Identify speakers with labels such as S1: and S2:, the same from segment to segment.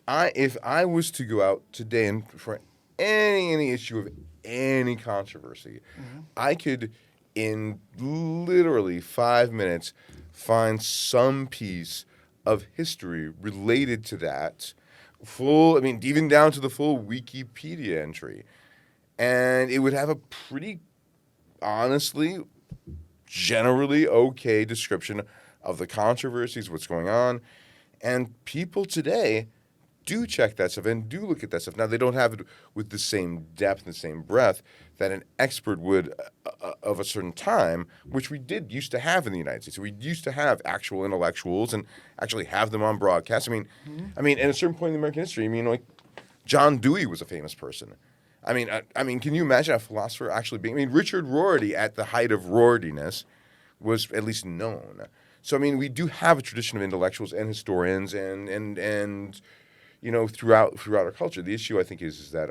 S1: if I was to go out today and for any issue of any controversy, I could in literally 5 minutes find some piece of history related to that full. I mean, even down to the full Wikipedia entry, and it would have a pretty honestly generally okay description of the controversies, what's going on, and people today do check that stuff and do look at that stuff. Now they don't have it with the same depth and the same breadth that an expert would of a certain time, which we did used to have in the United States. We used to have actual intellectuals and actually have them on broadcast. I mean, at a certain point in American history, I mean, like John Dewey was a famous person. I mean, can you imagine a philosopher actually being? I mean, Richard Rorty, at the height of Rortiness, was at least known. So I mean, we do have a tradition of intellectuals and historians and throughout our culture. The issue, I think, is that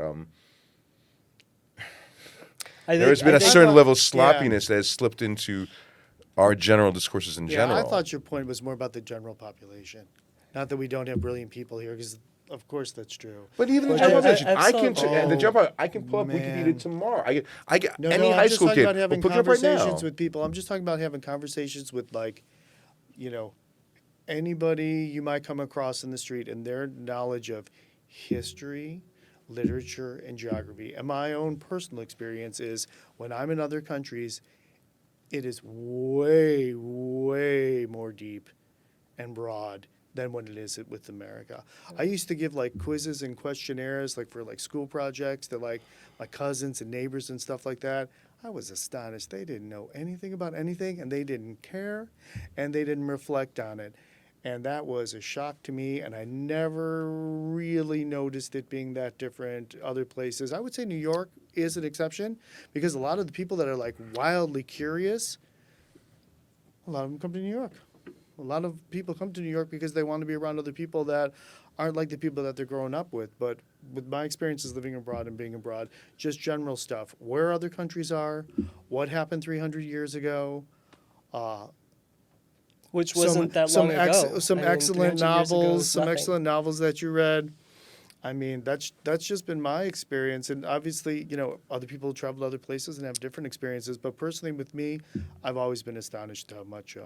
S1: there has been a certain level of sloppiness that has slipped into our general discourses in general.
S2: I thought your point was more about the general population, not that we don't have brilliant people here, because of course that's true.
S1: But even the general population, I can pull up Wikipedia tomorrow. I get any high school kid.
S2: I'm just talking about having
S1: will pick it up right now.
S2: conversations with people. I'm just talking about having conversations with, like, anybody you might come across in the street, and their knowledge of history, literature, and geography. And my own personal experience is when I'm in other countries, it is way, way more deep and broad than what it is with America. I used to give like quizzes and questionnaires like for like school projects to like my cousins and neighbors and stuff like that. I was astonished. They didn't know anything about anything, and they didn't care, and they didn't reflect on it. And that was a shock to me, and I never really noticed it being that different other places. I would say New York is an exception, because a lot of the people that are like wildly curious, a lot of them come to New York. A lot of people come to New York because they want to be around other people that aren't like the people that they're growing up with. But with my experiences living abroad and being abroad, just general stuff, where other countries are, what happened 300 years ago,
S3: which wasn't that long ago.
S2: Some excellent novels that you read. I mean, that's just been my experience. And obviously, other people travel to other places and have different experiences. But personally, with me, I've always been astonished how much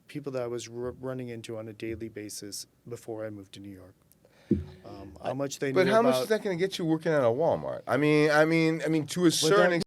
S2: people that I was running into on a daily basis before I moved to New York. How much they knew about.
S1: But how much is that going to get you working at a Walmart? I mean, to a certain extent.